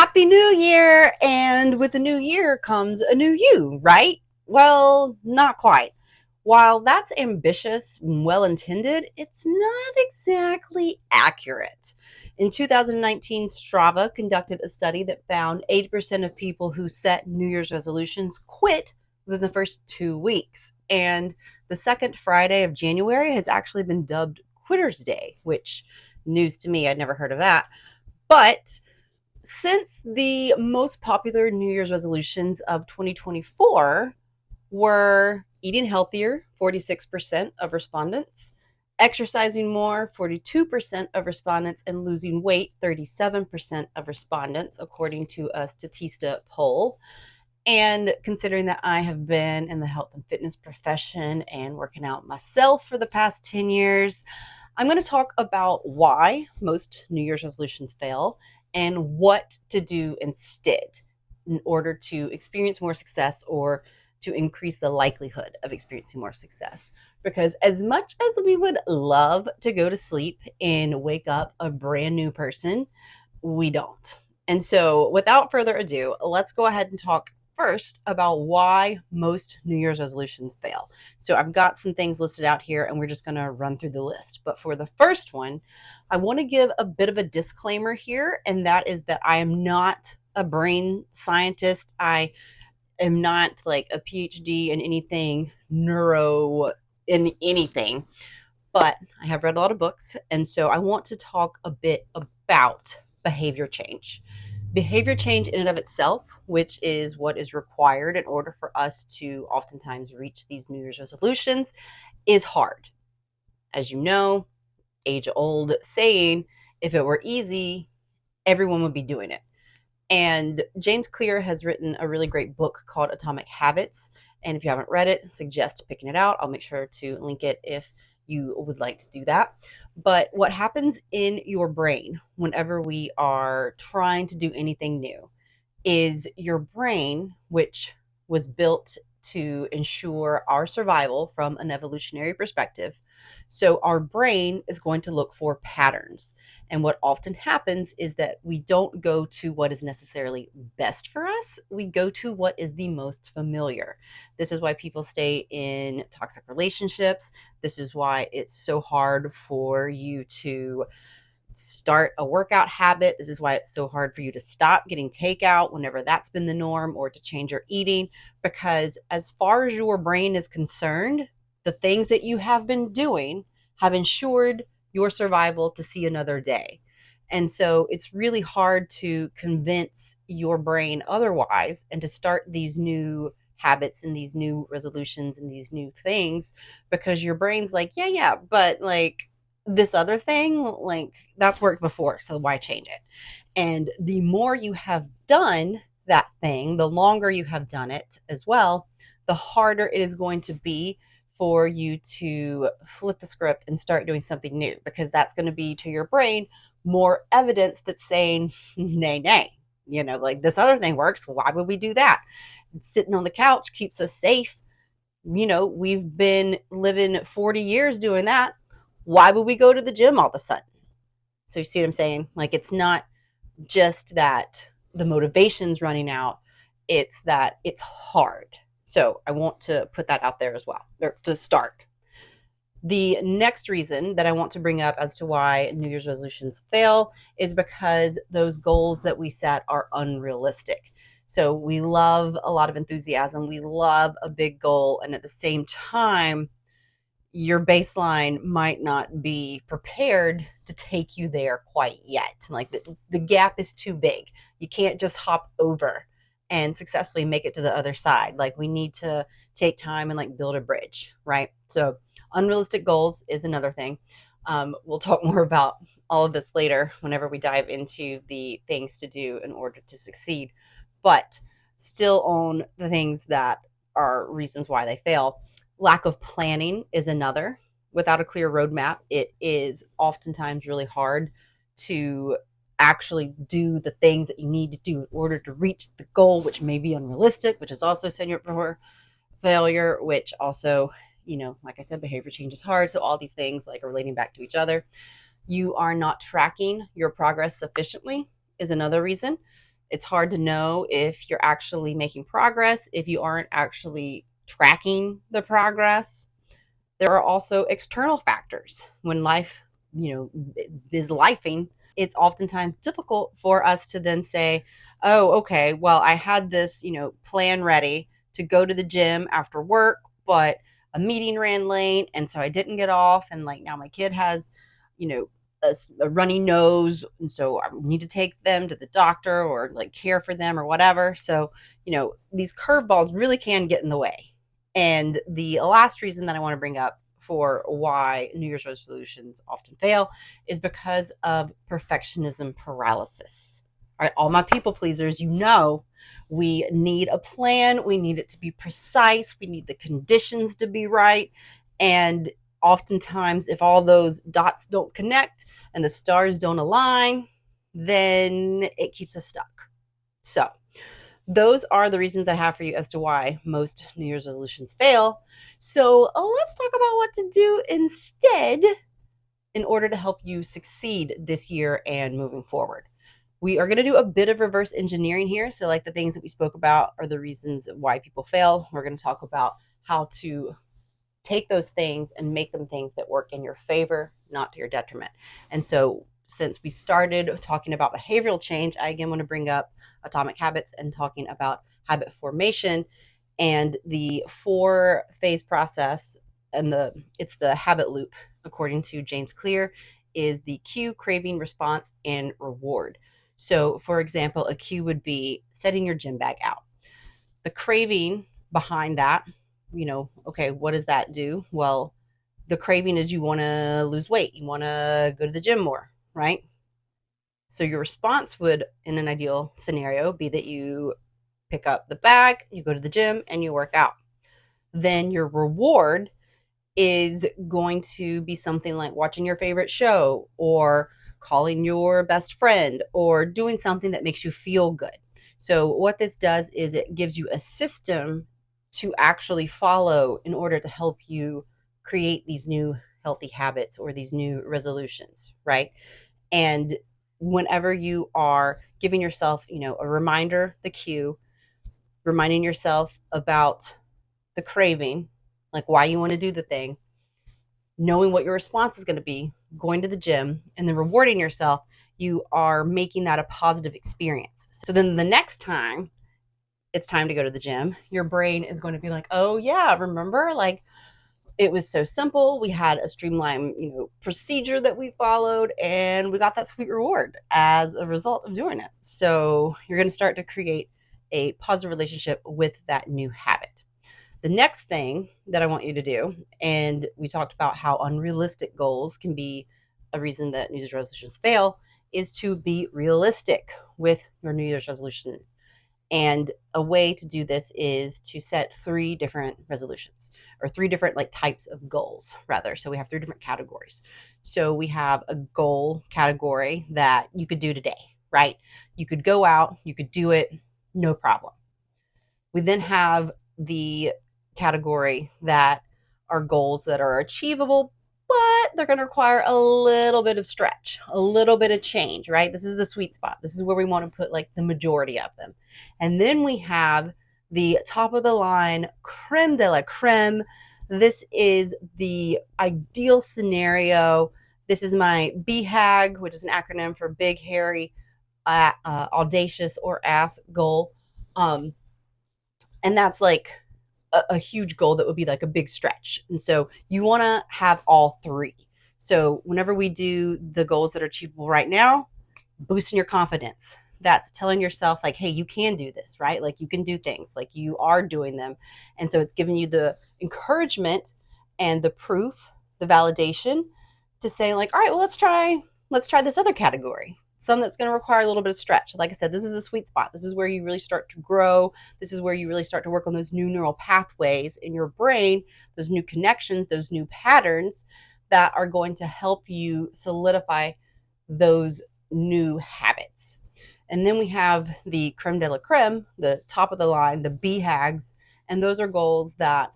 Happy New Year! And with the new year comes a new you, right? Well, not quite. While that's ambitious and well intended, it's not exactly accurate. In 2019, Strava conducted a study that found 80% of people who set New Year's resolutions quit within the first 2 weeks. And the second Friday of January has actually been dubbed Quitter's Day, which news to me, I'd never heard of that. But since the most popular New Year's resolutions of 2024 were eating healthier, 46% of respondents, exercising more, 42% of respondents, and losing weight, 37% of respondents, according to a Statista poll. And considering that I have been in the health and fitness profession and working out myself for the past 10 years, I'm going to talk about why most New Year's resolutions fail and what to do instead in order to experience more success or to increase the likelihood of experiencing more success. Because as much as we would love to go to sleep and wake up a brand new person, we don't. And so, without further ado, let's go ahead and talk first about why most New Year's resolutions fail. So, I've got some things listed out here and we're just going to run through the list. But for the first one, I want to give a bit of a disclaimer here, and that is that I am not a brain scientist. I am not like a PhD in anything neuro in anything, but I have read a lot of books. And so I want to talk a bit about behavior change. Behavior change in and of itself, which is what is required in order for us to oftentimes reach these New Year's resolutions, is hard. As you know, age old saying, if it were easy, everyone would be doing it. And James Clear has written a really great book called Atomic Habits. And if you haven't read it, suggest picking it out. I'll make sure to link it if you would like to do that. But what happens in your brain whenever we are trying to do anything new is your brain, which was built to ensure our survival from an evolutionary perspective. So, our brain is going to look for patterns. And what often happens is that we don't go to what is necessarily best for us, we go to what is the most familiar. This is why people stay in toxic relationships. This is why it's so hard for you to start a workout habit. This is why it's so hard for you to stop getting takeout whenever that's been the norm, or to change your eating, because as far as your brain is concerned, the things that you have been doing have ensured your survival to see another day. And so it's really hard to convince your brain otherwise and to start these new habits and these new resolutions and these new things, because your brain's like, yeah, but like this other thing, like that's worked before, so why change it? And the more you have done that thing, the longer you have done it as well, the harder it is going to be for you to flip the script and start doing something new, because that's going to be to your brain more evidence that's saying, nay, like this other thing works. Why would we do that? Sitting on the couch keeps us safe. We've been living 40 years doing that. Why would we go to the gym all of a sudden? So you see what I'm saying? Like, it's not just that the motivation's running out, it's that it's hard. So I want to put that out there as well, or to start. The next reason that I want to bring up as to why New Year's resolutions fail is because those goals that we set are unrealistic. So we love a lot of enthusiasm, we love a big goal, and at the same time, your baseline might not be prepared to take you there quite yet. Like the gap is too big. You can't just hop over and successfully make it to the other side. Like, we need to take time and like build a bridge, right? So unrealistic goals is another thing. We'll talk more about all of this later whenever we dive into the things to do in order to succeed. But still on the things that are reasons why they fail. Lack of planning is another. Without a clear roadmap, it is oftentimes really hard to actually do the things that you need to do in order to reach the goal, which may be unrealistic, which is also setting you up for failure, which also, like I said, behavior change is hard. So all these things like are relating back to each other. You are not tracking your progress sufficiently is another reason. It's hard to know if you're actually making progress, if you aren't actually tracking the progress. There are also external factors. When life, is lifing, it's oftentimes difficult for us to then say, oh, okay, well, I had this, plan ready to go to the gym after work, but a meeting ran late. And so I didn't get off. And like now my kid has, you know, a runny nose. And so I need to take them to the doctor or like care for them or whatever. So, these curveballs really can get in the way. And the last reason that I want to bring up for why New Year's resolutions often fail is because of perfectionism paralysis. All right, all my people pleasers, we need a plan. We need it to be precise. We need the conditions to be right. And oftentimes, if all those dots don't connect and the stars don't align, then it keeps us stuck. So, those are the reasons I have for you as to why most New Year's resolutions fail. So let's talk about what to do instead in order to help you succeed this year and moving forward. We are going to do a bit of reverse engineering here. So, like the things that we spoke about are the reasons why people fail. We're going to talk about how to take those things and make them things that work in your favor, not to your detriment. And so, since we started talking about behavioral change, I again want to bring up Atomic Habits and talking about habit formation and the 4-phase process. And it's the habit loop, according to James Clear, is the cue, craving, response, and reward. So, for example, a cue would be setting your gym bag out. The craving behind that, okay, what does that do? Well, the craving is you want to lose weight. You want to go to the gym more, right? So your response would, in an ideal scenario, be that you pick up the bag, you go to the gym, and you work out. Then your reward is going to be something like watching your favorite show or calling your best friend or doing something that makes you feel good. So what this does is it gives you a system to actually follow in order to help you create these new healthy habits or these new resolutions, right? And whenever you are giving yourself, a reminder, the cue, reminding yourself about the craving, like why you want to do the thing, knowing what your response is going to be, going to the gym, and then rewarding yourself, you are making that a positive experience. So then the next time it's time to go to the gym, your brain is going to be like, oh yeah, remember, like it was so simple. We had a streamlined, procedure that we followed, and we got that sweet reward as a result of doing it. So you're going to start to create a positive relationship with that new habit. The next thing that I want you to do, and we talked about how unrealistic goals can be a reason that New Year's resolutions fail, is to be realistic with your New Year's resolution. And a way to do this is to set 3 different resolutions, or 3 different like types of goals rather. So we have 3 different categories. So we have a goal category that you could do today, right? You could go out, you could do it, no problem. We then have the category that are goals that are achievable, but they're going to require a little bit of stretch, a little bit of change, right? This is the sweet spot. This is where we want to put like the majority of them. And then we have the top of the line, creme de la creme. This is the ideal scenario. This is my BHAG, which is an acronym for big, hairy, audacious, or ass goal. And that's like a huge goal that would be like a big stretch. And so you want to have all 3. So whenever we do the goals that are achievable right now, boosting your confidence. That's telling yourself like, hey, you can do this, right? Like you can do things, like you are doing them. And so it's giving you the encouragement and the proof, the validation to say like, all right, well, let's try this other category. Some that's going to require a little bit of stretch. Like I said, this is the sweet spot. This is where you really start to grow. This is where you really start to work on those new neural pathways in your brain, those new connections, those new patterns that are going to help you solidify those new habits. And then we have the creme de la creme, the top of the line, the BHAGs, and those are goals that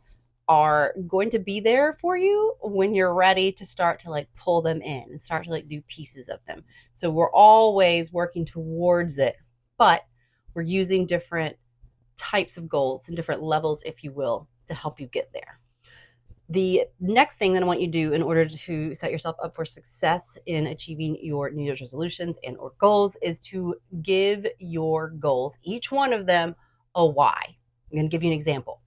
are going to be there for you when you're ready to start to like pull them in and start to like do pieces of them. So we're always working towards it, but We're using different types of goals and different levels, if you will, to help you get there. The next thing that I want you to do in order to set yourself up for success in achieving your New Year's resolutions and or goals is to give your goals, each one of them, a why. I'm going to give you an example.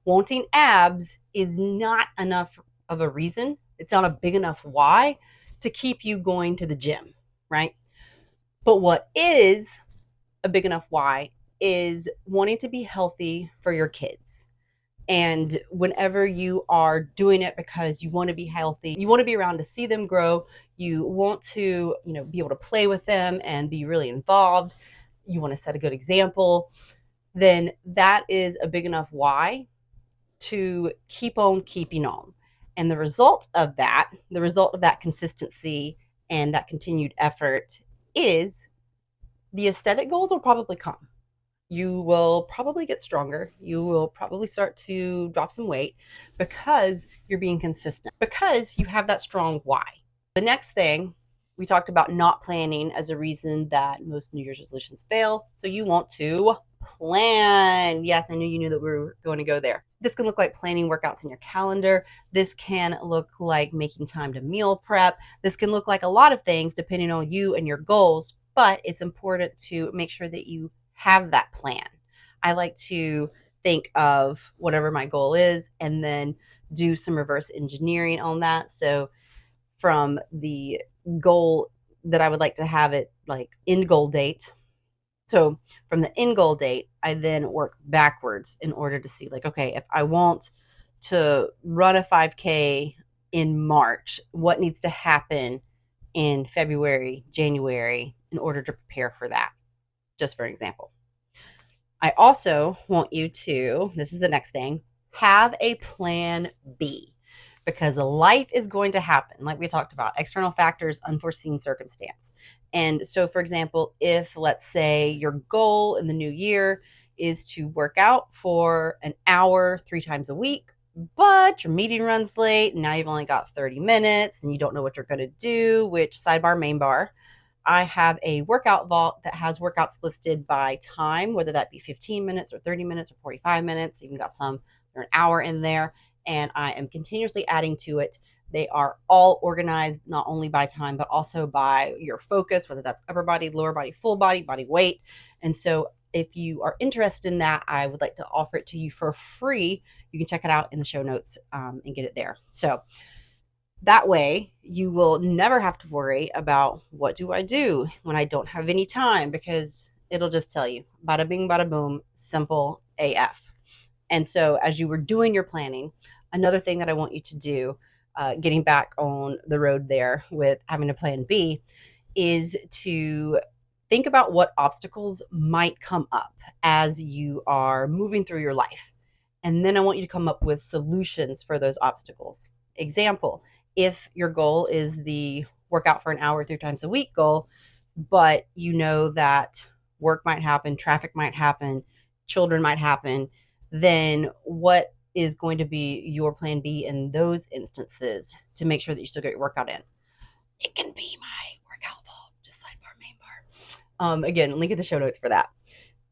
Wanting abs is not enough of a reason. It's not a big enough why to keep you going to the gym, right? But what is a big enough why is wanting to be healthy for your kids. And whenever you are doing it because you want to be healthy, you want to be around to see them grow, you want to, be able to play with them and be really involved, you want to set a good example, then that is a big enough why to keep on keeping on. And the result of that consistency and that continued effort is the aesthetic goals will probably come. You will probably get stronger. You will probably start to drop some weight because you're being consistent, because you have that strong why. The next thing, we talked about not planning as a reason that most New Year's resolutions fail. So you want to plan. Yes, I knew you knew that we were going to go there. This can look like planning workouts in your calendar. This can look like making time to meal prep. This can look like a lot of things depending on you and your goals, but it's important to make sure that you have that plan. I like to think of whatever my goal is and then do some reverse engineering on that. So from the goal that I would like to have it like end goal date. So from the end goal date, I then work backwards in order to see like, okay, if I want to run a 5K in March, what needs to happen in February, January in order to prepare for that? Just for an example. I also want you to, this is the next thing, have a plan B because life is going to happen. Like we talked about, external factors, unforeseen circumstance. And so, for example, if let's say your goal in the new year is to work out for an hour 3 times a week, but your meeting runs late and now you've only got 30 minutes and you don't know what you're going to do, which sidebar, main bar, I have a workout vault that has workouts listed by time, whether that be 15 minutes or 30 minutes or 45 minutes. Even got some that are an hour in there, and I am continuously adding to it. They are all organized not only by time, but also by your focus, whether that's upper body, lower body, full body, body weight. And so if you are interested in that, I would like to offer it to you for free. You can check it out in the show notes and get it there. So that way, you will never have to worry about what do I do when I don't have any time because it'll just tell you bada bing, bada boom, simple AF. And so, as you were doing your planning, another thing that I want you to do, getting back on the road there with having a plan B, is to think about what obstacles might come up as you are moving through your life. And then I want you to come up with solutions for those obstacles. Example, if your goal is the workout for an hour 3 times a week goal, but you know that work might happen, traffic might happen, children might happen, then what is going to be your plan B in those instances to make sure that you still get your workout in? It can be my workout vault, just sidebar, main bar. Again, link in the show notes for that.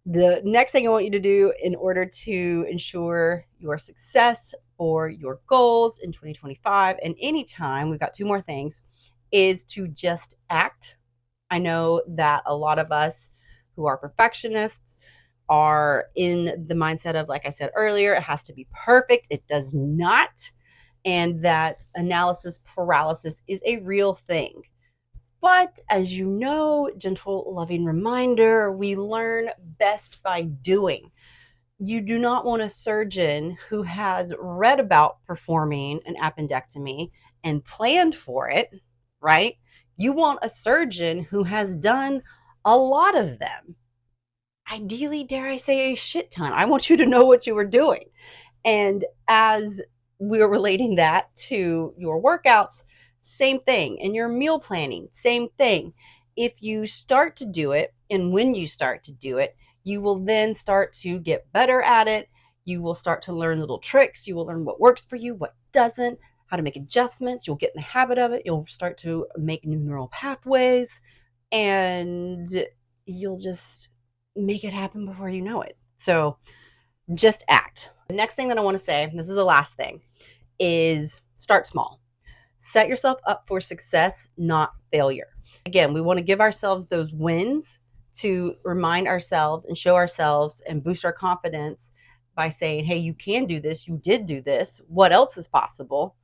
The next thing I want you to do in order to ensure your success for your goals in 2025 and anytime, we've got 2 more things, is to just act. I know that a lot of us who are perfectionists are in the mindset of, like I said earlier, it has to be perfect. It does not. And that analysis paralysis is a real thing. But as you know, gentle, loving reminder, we learn best by doing. You do not want a surgeon who has read about performing an appendectomy and planned for it, right? You want a surgeon who has done a lot of them. Ideally, dare I say, a shit ton. I want you to know what you were doing. And as we're relating that to your workouts, same thing. And your meal planning, same thing. If you start to do it, and when you start to do it, you will then start to get better at it. You will start to learn little tricks. You will learn what works for you, what doesn't, how to make adjustments. You'll get in the habit of it. You'll start to make new neural pathways, and you'll just make it happen before you know it. So just act. The next thing that I want to say, and this is the last thing, is start small. Set yourself up for success, not failure. Again, we want to give ourselves those wins to remind ourselves and show ourselves and boost our confidence by saying, hey, you can do this. You did do this. What else is possible?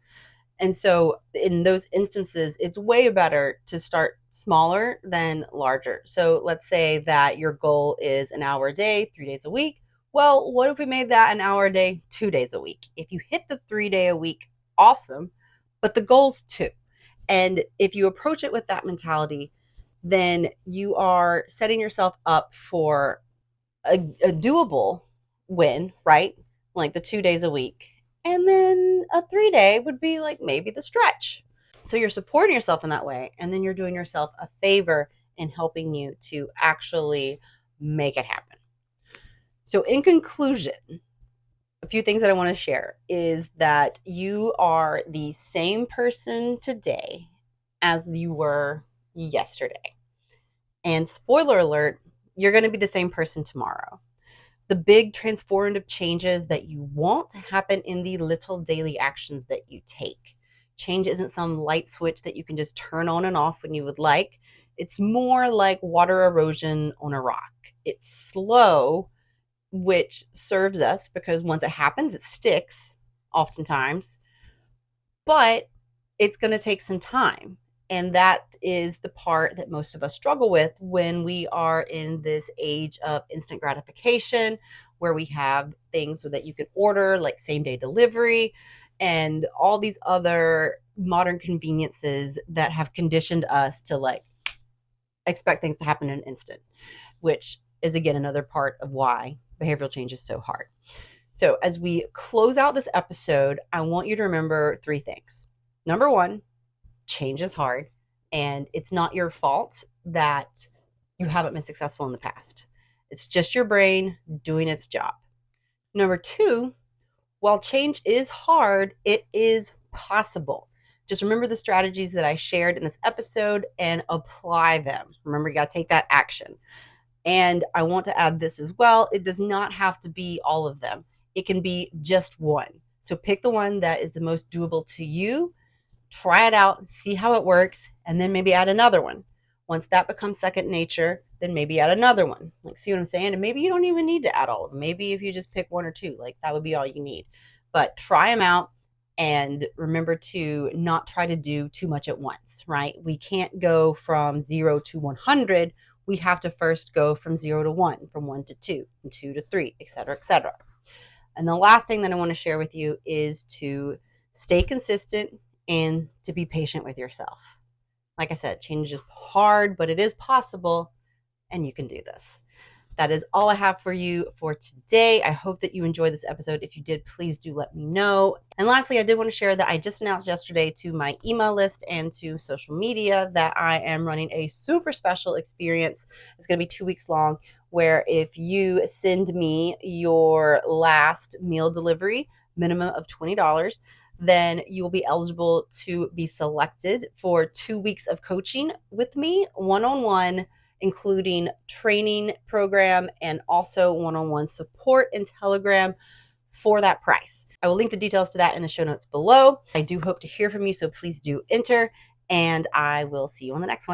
And so, in those instances, it's way better to start smaller than larger. So, let's say that your goal is an hour a day, 3 days a week. Well, what if we made that an hour a day, 2 days a week? If you hit the 3 day a week, awesome, but the goal's two. And if you approach it with that mentality, then you are setting yourself up for a doable win, right? Like the 2 days a week. And then a 3 day would be like maybe the stretch. So you're supporting yourself in that way. And then you're doing yourself a favor in helping you to actually make it happen. So, in conclusion, a few things that I want to share is that you are the same person today as you were yesterday. And spoiler alert, you're going to be the same person tomorrow. The big transformative changes that you want to happen in the little daily actions that you take. Change isn't some light switch that you can just turn on and off when you would like. It's more like water erosion on a rock. It's slow, which serves us because once it happens, it sticks oftentimes, but it's going to take some time. And that is the part that most of us struggle with when we are in this age of instant gratification, where we have things that you can order, like same day delivery, and all these other modern conveniences that have conditioned us to like expect things to happen in an instant, which is again another part of why behavioral change is so hard. So, as we close out this episode, I want you to remember three things. Number one, change is hard, and it's not your fault that you haven't been successful in the past. It's just your brain doing its job. Number two, while change is hard, it is possible. Just remember the strategies that I shared in this episode and apply them. Remember, you got to take that action. And I want to add this as well. It does not have to be all of them. It can be just one. So pick the one that is the most doable to you, try it out, see how it works, and then maybe add another one. Once that becomes second nature, then maybe add another one. Like, see what I'm saying? And maybe you don't even need to add all of them. Maybe if you just pick one or two, like that would be all you need. But try them out and remember to not try to do too much at once, right? We can't go from 0 to 100. We have to first go from 0 to 1, from 1 to 2, from 2 to 3, et cetera, et cetera. And the last thing that I want to share with you is to stay consistent and to be patient with yourself. Like I said, change is hard, but it is possible, and you can do this. That is all I have for you for today. I hope that you enjoyed this episode. If you did, please do let me know. And lastly, I did want to share that I just announced yesterday to my email list and to social media that I am running a super special experience. It's going to be 2 weeks long, where if you send me your last meal delivery, minimum of $20, then you will be eligible to be selected for 2 weeks of coaching with me, one-on-one, including training program and also one-on-one support and Telegram for that price. I will link the details to that in the show notes below. I do hope to hear from you, so please do enter, and I will see you on the next one.